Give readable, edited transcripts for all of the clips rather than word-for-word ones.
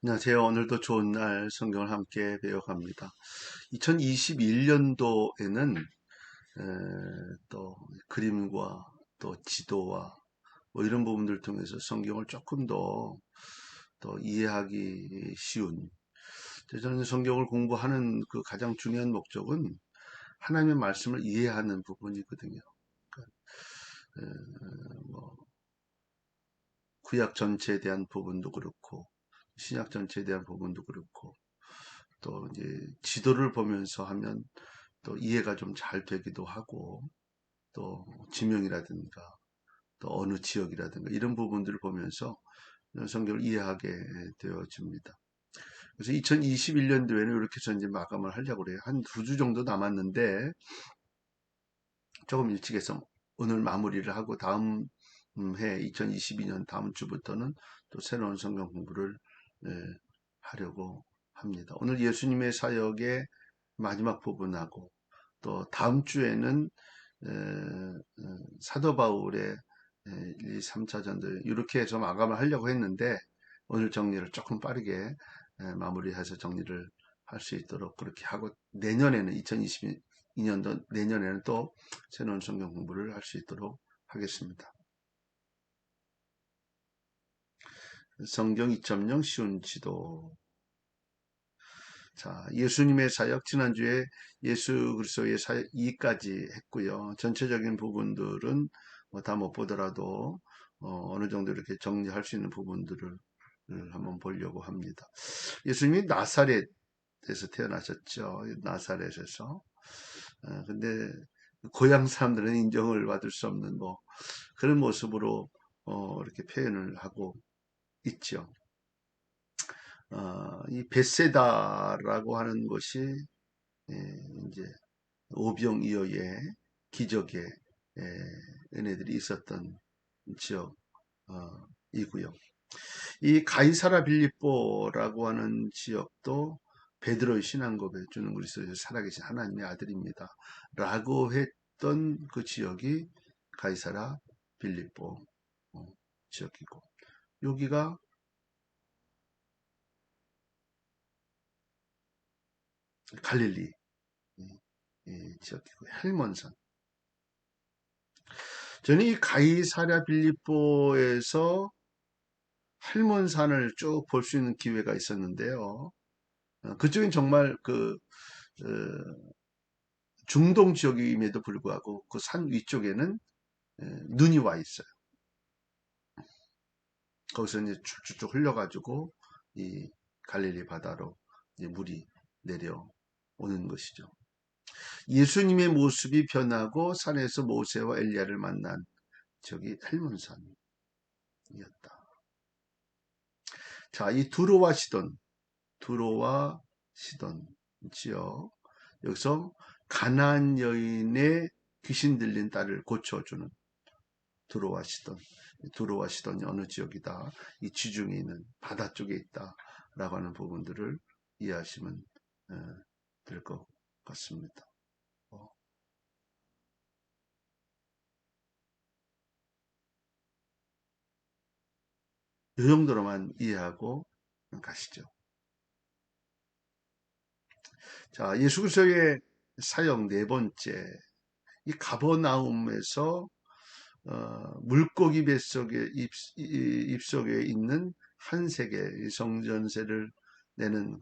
안녕하세요. 오늘도 좋은 날 성경을 함께 배워갑니다. 2021년도에는 또 그림과 또 지도와 뭐 이런 부분들을 통해서 성경을 조금 더 이해하기 쉬운, 저는 성경을 공부하는 그 가장 중요한 목적은 하나님의 말씀을 이해하는 부분이거든요. 그러니까 뭐 구약 전체에 대한 부분도 그렇고 신약 전체에 대한 부분도 그렇고 또 이제 지도를 보면서 하면 또 이해가 좀 잘 되기도 하고, 또 지명이라든가 또 어느 지역이라든가 이런 부분들을 보면서 성경을 이해하게 되어집니다. 그래서 2021년도에는 이렇게 해서 이제 마감을 하려고 그래요. 한 두 주 정도 남았는데 조금 일찍 해서 오늘 마무리를 하고 다음 해 2022년 다음 주부터는 또 새로운 성경 공부를 예, 하려고 합니다. 오늘 예수님의 사역의 마지막 부분하고 또 다음 주에는 사도 바울의 1, 2, 3차전들 이렇게 해서 마감을 하려고 했는데 오늘 정리를 조금 빠르게 마무리해서 정리를 할 수 있도록 그렇게 하고, 내년에는 2022년도 내년에는 또 새로운 성경 공부를 할 수 있도록 하겠습니다. 성경 2.0 쉬운 지도. 자, 예수님의 사역 지난주에 예수 그리스도의 사역 2까지 했고요. 전체적인 부분들은 뭐 다 못 보더라도 어느 정도 이렇게 정리할 수 있는 부분들을 한번 보려고 합니다. 예수님이 나사렛에서 태어나셨죠. 나사렛에서. 근데 고향 사람들은 인정을 받을 수 없는 뭐 그런 모습으로 이렇게 표현을 하고 있죠. 이 벳세다라고 하는 것이 이제 오병이어의 기적의 은혜들이 있었던 지역이고요. 이 가이사라 빌립보라고 하는 지역도 베드로의 신앙고백 주는 그리스도의 살아계신 하나님의 아들입니다. 라고 했던 그 지역이 가이사라 빌립보 지역이고, 여기가 갈릴리 지역이고, 헬몬산. 저는 이 가이사랴 빌립보에서 헬몬산을 쭉 볼 수 있는 기회가 있었는데요. 그쪽은 정말 중동 지역임에도 불구하고 그 산 위쪽에는 눈이 와 있어요. 거기서 이제 쭉쭉쭉 흘려가지고 이 갈릴리 바다로 이제 물이 내려오는 것이죠. 예수님의 모습이 변하고 산에서 모세와 엘리야를 만난 저기 헬몬산이었다. 자, 이 두로와 시돈 지역, 여기서 가나안 여인의 귀신 들린 딸을 고쳐주는 두로와 시돈이 어느 지역이다, 이 지중해 있는 바다 쪽에 있다라고 하는 부분들을 이해하시면 될 것 같습니다. 이 정도로만 이해하고 가시죠. 자, 예수 그리스도의 사역 네 번째, 이 가버나움에서 물고기 뱃속에 입속에 있는 한 세계 성전세를 내는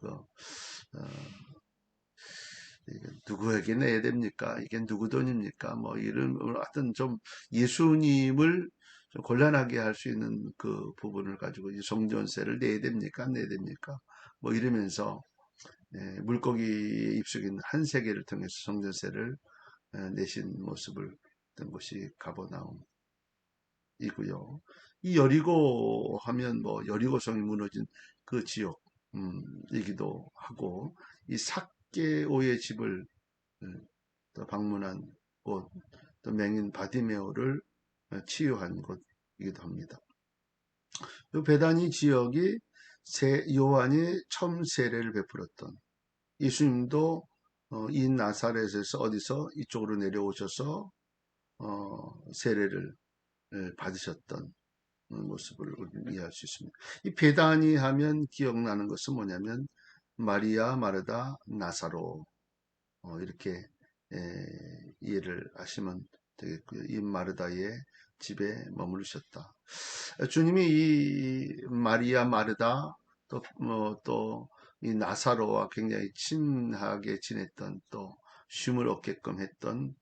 이게 누구에게 내야 됩니까? 이게 누구 돈입니까? 뭐 이런 하여튼 좀 예수님을 좀 곤란하게 할 수 있는 그 부분을 가지고 이 성전세를 내야 됩니까? 안 내야 됩니까? 뭐 이러면서 물고기 입속에 있는 한 세계를 통해서 성전세를 내신 모습을 던 것이 가버나움 이고요. 이 여리고 하면 뭐 여리고성이 무너진 그 지역 이기도 하고, 이 삭개오의 집을 또 방문한 곳, 또 맹인 바디메오를 치유한 곳이기도 합니다. 이 베다니 지역이 요한이 처음 세례를 베풀었던, 예수님도 이 나사렛에서 어디서 이쪽으로 내려오셔서 세례를 받으셨던 모습을 우리는 이해할 수 있습니다. 이 베다니 하면 기억나는 것은 뭐냐면 마리아, 마르다, 나사로 이렇게 이해를 하시면 되겠고요. 이 마르다의 집에 머무르셨다. 주님이 이 마리아, 마르다 또 이 나사로와 굉장히 친하게 지냈던 또 쉼을 얻게끔 했던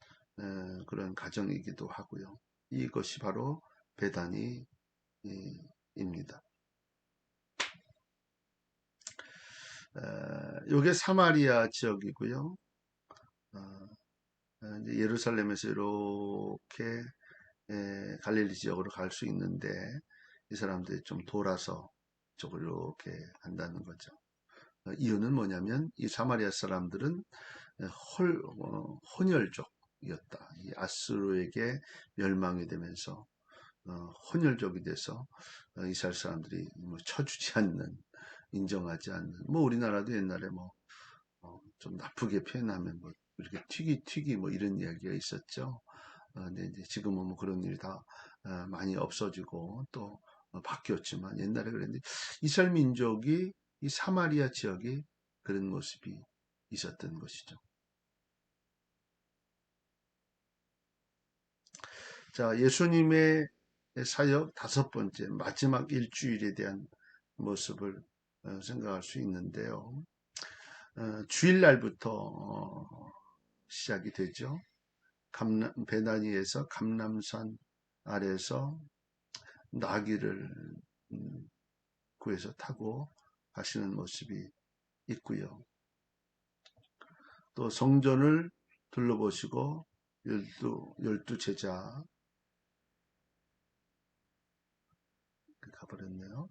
그런 가정이기도 하고요. 이것이 바로 베다니입니다. 이게 사마리아 지역이고요. 어, 이제 예루살렘에서 이렇게 갈릴리 지역으로 갈 수 있는데 이 사람들이 좀 돌아서 이쪽으로 이렇게 간다는 거죠. 이유는 뭐냐면 이 사마리아 사람들은 혼혈족이었다. 이 아수르에게 멸망이 되면서 혼혈족이 돼서 이스라엘 사람들이 뭐 쳐주지 않는, 인정하지 않는, 뭐 우리나라도 옛날에 뭐 좀 나쁘게 표현하면 뭐 이렇게 튀기 뭐 이런 이야기가 있었죠. 근데 이제 지금은 뭐 그런 일이 다 많이 없어지고 또 바뀌었지만 옛날에 그랬는데 이스라엘 민족이 이 사마리아 지역에 그런 모습이 있었던 것이죠. 자, 예수님의 사역 다섯 번째 마지막 일주일에 대한 모습을 생각할 수 있는데요. 주일날부터 시작이 되죠. 베다니에서 감람산 아래서 나귀를 구해서 타고 가시는 모습이 있고요. 또 성전을 둘러보시고 열두 제자 가버렸네요.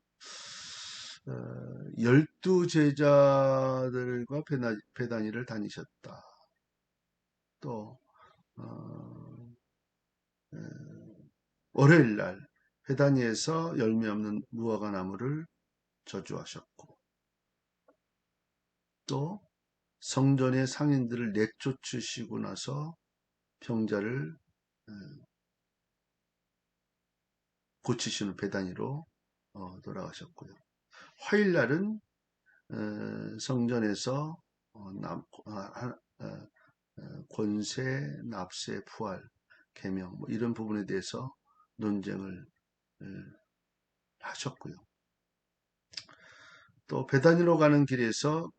열두 제자들과 베다니를 다니셨다. 또 월요일 날 베다니에서 열매 없는 무화과 나무를 저주하셨고 또 성전의 상인들을 내쫓으시고 나서 병자를 고치시는 베다니로 돌아가셨고요. 화요일 날은 성전에서 권세, 납세, 부활, 계명 뭐 이런 부분에 대해서 논쟁을 하셨고요. 또 베다니로 가는 길에서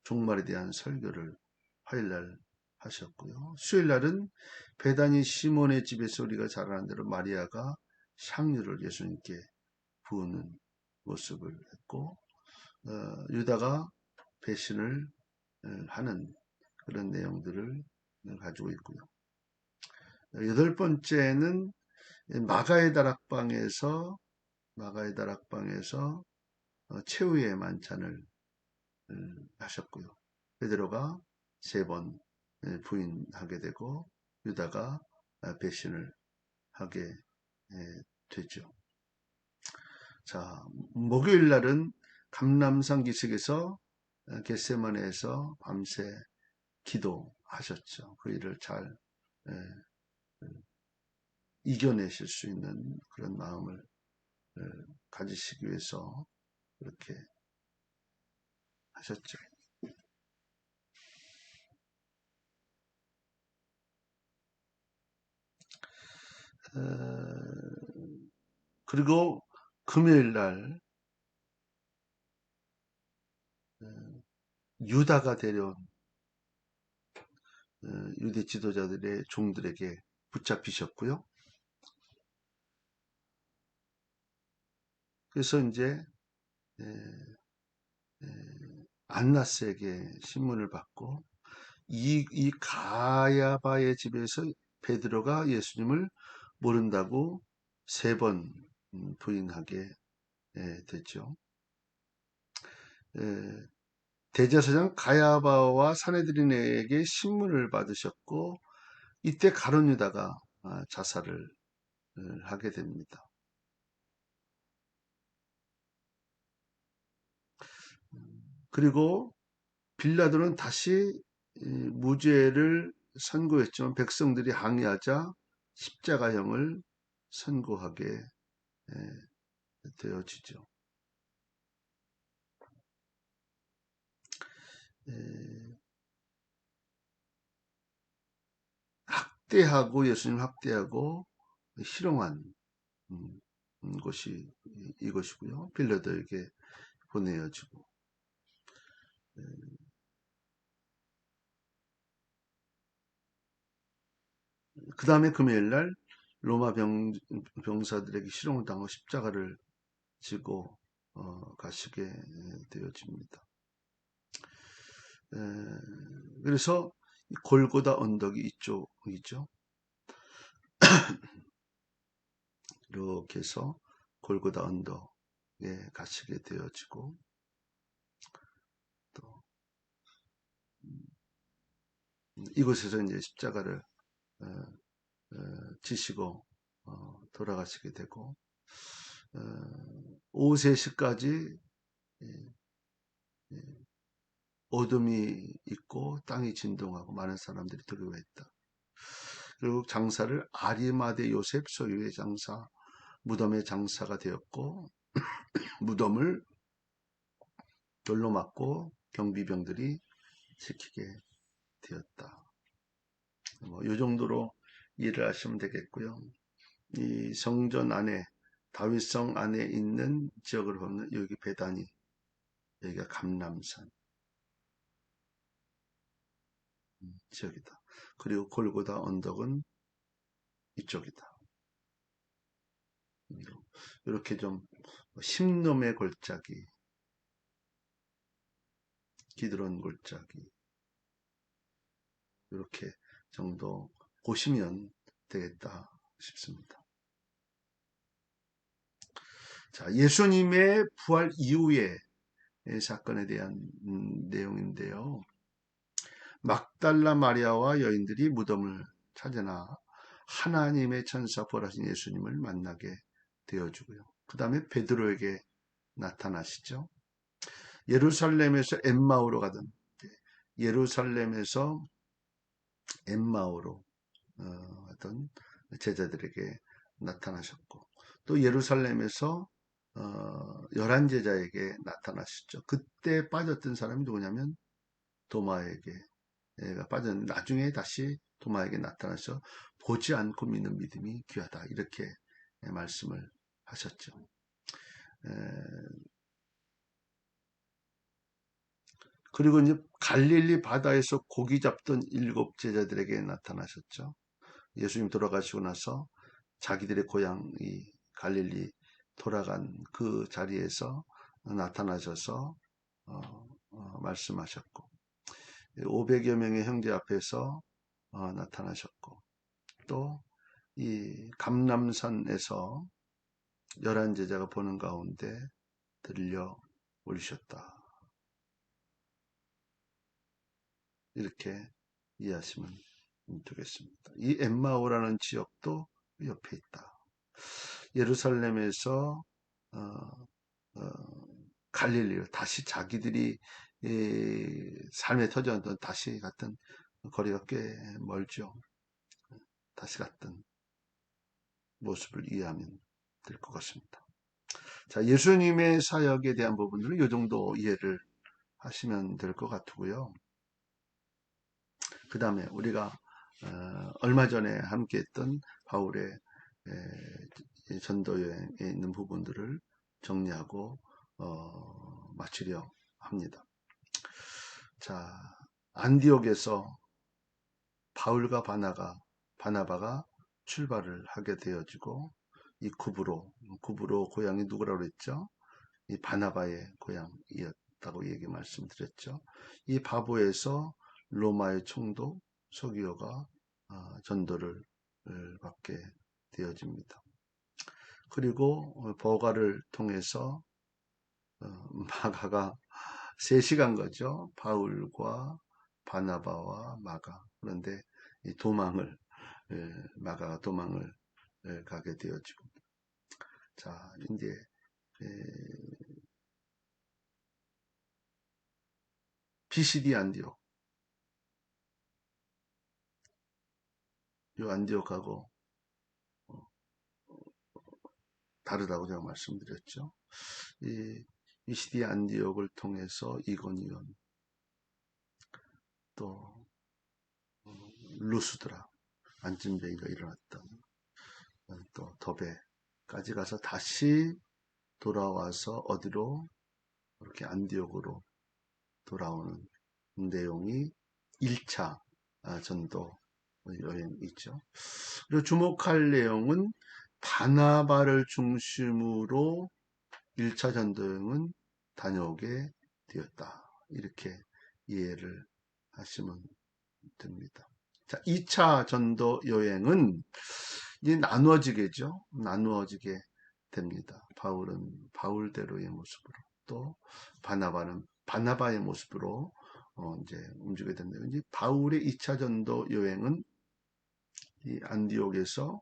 종말에 대한 설교를 화요일 날 하셨고요. 수요일 날은 베다니 시몬의 집에서 우리가 잘 아는 대로 마리아가 향유를 예수님께 부으는 모습을 했고 유다가 배신을 하는 그런 내용들을 가지고 있고요. 여덟 번째는 마가의 다락방에서 최후의 만찬을 하셨고요. 베드로가 세 번 부인하게 되고 유다가 배신을 하게 되죠. 자, 목요일 날은 감람산 기슭에서 겟세마네에서 밤새 기도하셨죠. 그 일을 잘 이겨내실 수 있는 그런 마음을 가지시기 위해서 그렇게 하셨죠. 그리고 금요일 날 유다가 데려온 유대 지도자들의 종들에게 붙잡히셨고요. 그래서 이제 안나스에게 신문을 받고 이 가야바의 집에서 베드로가 예수님을 모른다고 세 번 부인하게 됐죠. 대제사장 가야바와 사내들인에게 신문을 받으셨고 이때 가룟 유다가 자살을 하게 됩니다. 그리고 빌라도는 다시 무죄를 선고했지만 백성들이 항의하자 십자가형을 선고하게 되어지죠. 학대하고 예수님 학대하고 희롱한 것이 이것이고요. 빌라도에게 보내어지고 그 다음에 금요일날 로마 병사들에게 희롱을 당하고 십자가를 지고 가시게 되어집니다. 그래서 골고다 언덕이 이쪽이죠. 이렇게 해서 골고다 언덕에 가시게 되어지고 또 이곳에서 이제 십자가를 지시고 돌아가시게 되고 오후 3시까지 어둠이 있고 땅이 진동하고 많은 사람들이 두려워했다. 결국 장사를 아리마대 요셉 소유의 장사, 무덤의 장사가 되었고 무덤을 돌로 맞고 경비병들이 지키게 되었다. 이 정도로 이해를 하시면 되겠고요. 이 성전 안에 다윗성 안에 있는 지역을 보면 여기 베다니, 여기가 감람산 지역이다. 그리고 골고다 언덕은 이쪽이다. 이렇게 좀 심놈의 골짜기, 기드론 골짜기 이렇게 정도 보시면 되겠다 싶습니다. 자, 예수님의 부활 이후의 사건에 대한 내용인데요. 막달라 마리아와 여인들이 무덤을 찾으나 하나님의 천사 부활하신 예수님을 만나게 되어주고요. 그 다음에 베드로에게 나타나시죠. 예루살렘에서 엠마오로 가던 예루살렘에서 엠마오로 하던 제자들에게 나타나셨고 또 예루살렘에서 11제자에게 나타나셨죠. 그때 빠졌던 사람이 누구냐면 도마에게 빠졌는데 나중에 다시 도마에게 나타나서 보지 않고 믿는 믿음이 귀하다 이렇게 말씀을 하셨죠. 그리고 이제 갈릴리 바다에서 고기 잡던 7 제자들에게 나타나셨죠. 예수님 돌아가시고 나서 자기들의 고향 이 갈릴리 돌아간 그 자리에서 나타나셔서 말씀하셨고 500여 명의 형제 앞에서 나타나셨고 또 이 감람산에서 11제자가 보는 가운데 들려 올리셨다. 이렇게 이해하시면 되겠습니다. 이 엠마오라는 지역도 옆에 있다. 예루살렘에서 갈릴리로 다시 자기들이 삶의 터전던 다시 갔던 거리가 꽤 멀죠. 다시 갔던 모습을 이해하면 될 것 같습니다. 자, 예수님의 사역에 대한 부분들은 이 정도 이해를 하시면 될 것 같고요. 그 다음에 우리가 얼마 전에 함께했던 바울의 전도 여행에 있는 부분들을 정리하고 마치려 합니다. 자, 안디옥에서 바울과 바나바가 출발을 하게 되어지고 이 구브로 고향이 누구라고 그랬죠? 이 바나바의 고향이었다고 얘기 말씀드렸죠. 이 바보에서 로마의 총독 서기오가 전도를 받게 되어집니다. 그리고 버가를 통해서 마가가 셋이 간 거죠. 바울과 바나바와 마가. 그런데 이 마가가 도망을 가게 되어지고. 자, 이제 BCD 안디옥. 이 안디옥하고 다르다고 제가 말씀드렸죠. 이 비시디 안디옥을 통해서 이고니온 또 루스드라 안진뱅이가 일어났던 또 더베까지 가서 다시 돌아와서 어디로 이렇게 안디옥으로 돌아오는 내용이 1차 전도 여행이죠. 그리고 주목할 내용은 바나바를 중심으로 1차 전도 여행은 다녀오게 되었다. 이렇게 이해를 하시면 됩니다. 자, 2차 전도 여행은 이제 나누어지겠죠. 나누어지게 됩니다. 바울은 바울대로의 모습으로, 또 바나바는 바나바의 모습으로 이제 움직이게 됩니다. 이제 바울의 2차 전도 여행은 이 안디옥에서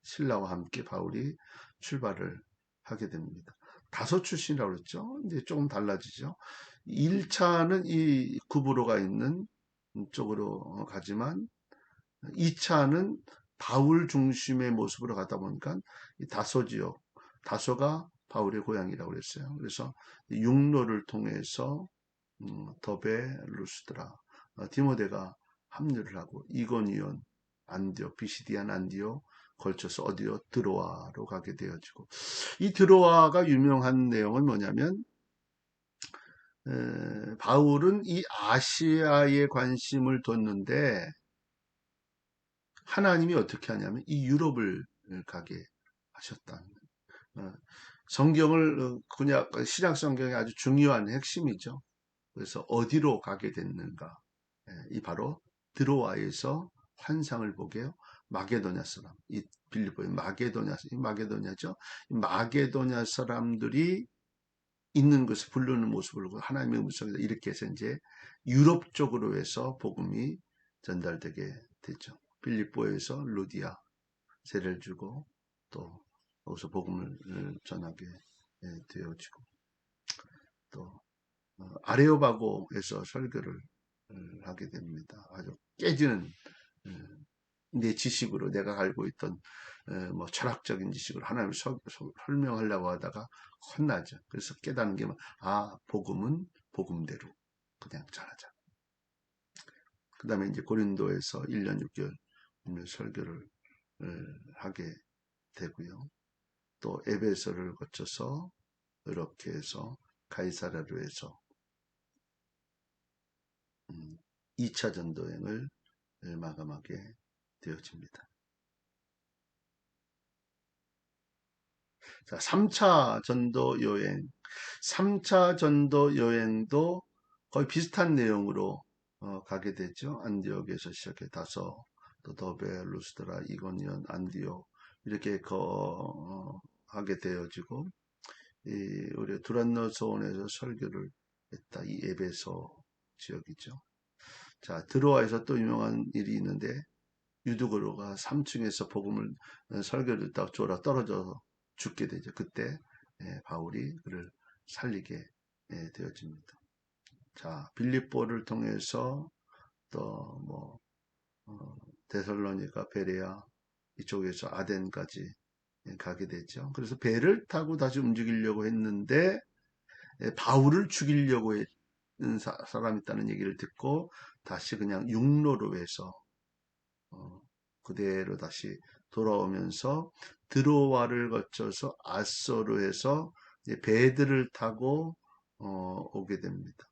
신라와 함께 바울이 출발을 하게 됩니다. 다소 출신이라고 그랬죠. 이제 조금 달라지죠. 1차는 이 구브로가 있는 쪽으로 가지만 2차는 바울 중심의 모습으로 가다 보니까 이 다소 지역, 다소가 바울의 고향이라고 그랬어요. 그래서 육로를 통해서 더베, 루스드라, 디모데가 합류를 하고 이고니온, 안디옥, 비시디안 안디옥 걸쳐서 어디요? 드로아로 가게 되어지고, 이 드로아가 유명한 내용은 뭐냐면 바울은 이 아시아에 관심을 뒀는데 하나님이 어떻게 하냐면 이 유럽을 가게 하셨다. 성경을 그냥 신약 성경의 아주 중요한 핵심이죠. 그래서 어디로 가게 됐는가? 이 바로 드로아에서 환상을 보게요. 마게도냐 사람, 이 빌립보의 마게도냐죠. 마게도냐 사람들이 있는 것을 부르는 모습을 보고 하나님의 음성에서 이렇게 해서 이제 유럽 쪽으로 해서 복음이 전달되게 되죠. 빌립보에서 루디아 세례를 주고 또 거기서 복음을 전하게 되어지고 또 아레오바고에서 설교를 하게 됩니다. 아주 깨지는 내 지식으로 내가 알고 있던 뭐 철학적인 지식으로 하나님을 설명하려고 하다가 혼나죠. 그래서 깨닫는 게 복음은 복음대로 그냥 전하자. 그 다음에 이제 고린도에서 1년 6개월 설교를 하게 되고요. 또 에베소를 거쳐서 이렇게 해서 가이사랴로 해서 2차 전도행을 마감하게 되어집니다. 자, 3차 전도 여행. 3차 전도 여행도 거의 비슷한 내용으로 가게 되죠. 안디옥에서 시작해 다소, 또 더베, 루스드라, 이고니온, 안디옥 이렇게 하게 되어지고 우리 두란노소원에서 설교를 했다. 이 에베소 지역이죠. 자, 드로아에서 또 유명한 일이 있는데 유두그로가 3층에서 복음을 설교를 듣다가 졸아 떨어져서 죽게 되죠. 그때 바울이 그를 살리게 되어집니다. 자, 빌립보를 통해서 또 데살로니가, 베레아 이쪽에서 아덴까지 가게 되죠. 그래서 배를 타고 다시 움직이려고 했는데 바울을 죽이려고 했는 사람이 있다는 얘기를 듣고 다시 그냥 육로로 해서 그대로 다시 돌아오면서 드로아를 거쳐서 아소로 해서 배들을 타고 오게 됩니다.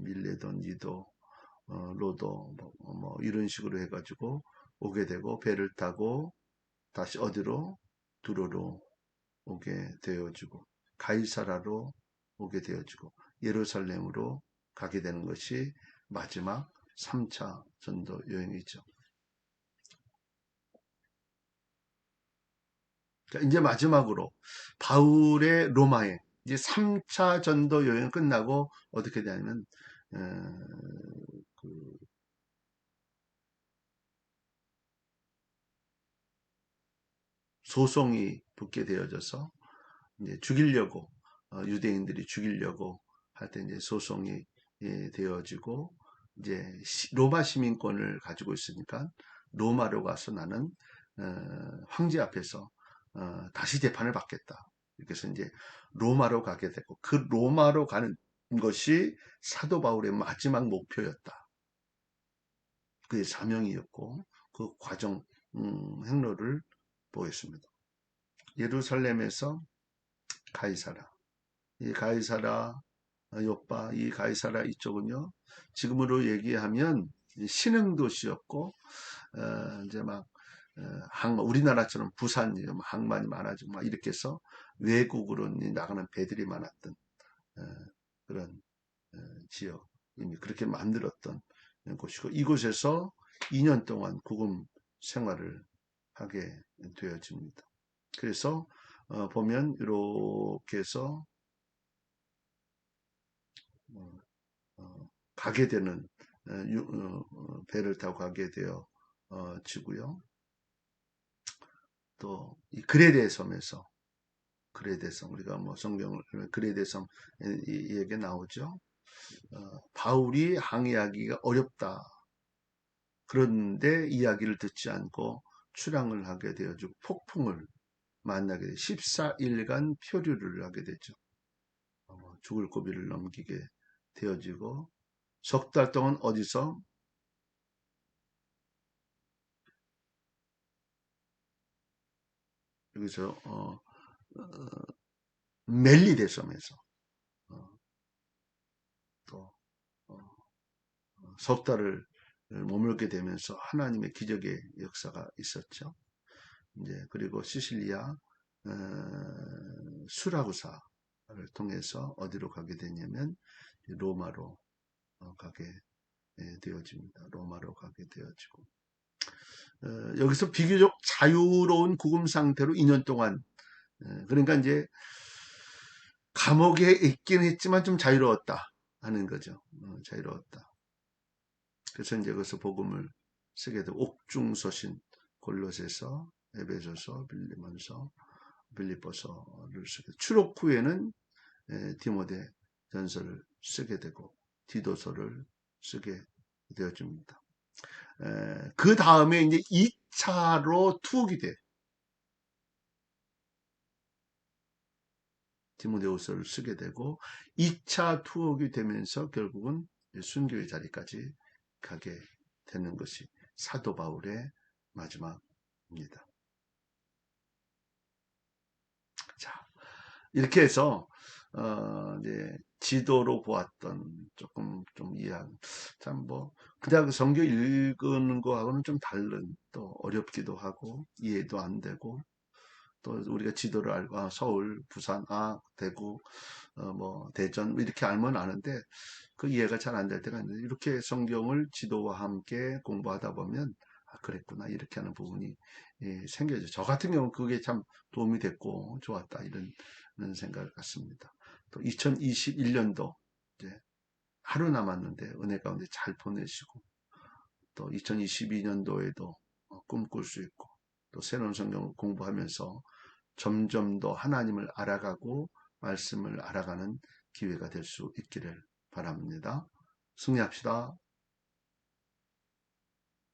밀레돈, 니도, 로도 이런 식으로 해가지고 오게 되고 배를 타고 다시 어디로? 두로로 오게 되어지고 가이사라로 오게 되어지고 예루살렘으로 가게 되는 것이 마지막 3차 전도 여행이죠. 자, 이제 마지막으로 바울의 로마행 이제 3차 전도 여행 끝나고 어떻게 되냐면 그 소송이 붙게 되어져서 이제 죽이려고 유대인들이 죽이려고 할 때 이제 소송이 되어지고 이제 로마 시민권을 가지고 있으니까 로마로 가서 나는 황제 앞에서 다시 재판을 받겠다. 그래서 이제 로마로 가게 되고 그 로마로 가는 것이 사도 바울의 마지막 목표였다. 그의 사명이었고 그 과정 행로를 보였습니다. 예루살렘에서 가이사라, 이 가이사라 요빠, 이 가이사라 이쪽은요 지금으로 얘기하면 신흥 도시였고 이제 막 우리나라처럼 부산 항만이 많아지고 막 이렇게 해서 외국으로 나가는 배들이 많았던 그런 지역 이미 그렇게 만들었던 곳이고 이곳에서 2년 동안 구금 생활을 하게 되어집니다. 그래서 보면 이렇게 해서 가게 되는 배를 타고 가게 되어지고요. 또 이 그레데 섬에서 그레데 섬 우리가 뭐 성경을 그레데 섬 얘기 나오죠. 바울이 항해하기가 어렵다. 그런데 이야기를 듣지 않고 출항을 하게 되어지고 폭풍을 만나게 돼 14일간 표류를 하게 되죠. 죽을 고비를 넘기게 되어지고 석 달 동안 어디서 여기서 멜리데 섬에서 또 석 달을 머물게 되면서 하나님의 기적의 역사가 있었죠. 이제 그리고 시실리아 수라구사를 통해서 어디로 가게 되냐면 로마로 가게 되어집니다. 로마로 가게 되어지고 여기서 비교적 자유로운 구금 상태로 2년 동안 그러니까 이제 감옥에 있긴 했지만 좀 자유로웠다 하는 거죠. 자유로웠다. 그래서 이제 거기서 복음을 쓰게 되고 옥중서신 골로새서, 에베소서, 빌리몬서, 빌립보서를 쓰게 추록 후에는 디모데 전서를 쓰게 되고 디도서를 쓰게 되어집니다. 그 다음에 이제 2차로 투옥이 돼. 디모데후서를 쓰게 되고 2차 투옥이 되면서 결국은 순교의 자리까지 가게 되는 것이 사도 바울의 마지막입니다. 자, 이렇게 해서 이제 지도로 보았던 조금 좀 이해한 참뭐 그냥 성경 읽는 거하고는 좀 다른 또 어렵기도 하고 이해도 안 되고 또 우리가 지도를 알고 서울, 부산, 대구, 뭐 대전 이렇게 알면 아는데 그 이해가 잘 안 될 때가 있는데 이렇게 성경을 지도와 함께 공부하다 보면 그랬구나 이렇게 하는 부분이 생겨져. 저 같은 경우는 그게 참 도움이 됐고 좋았다 이런 생각을 갖습니다. 또 2021년도 이제 하루 남았는데 은혜 가운데 잘 보내시고 또 2022년도에도 꿈꿀 수 있고 또 새로운 성경을 공부하면서 점점 더 하나님을 알아가고 말씀을 알아가는 기회가 될 수 있기를 바랍니다. 승리합시다.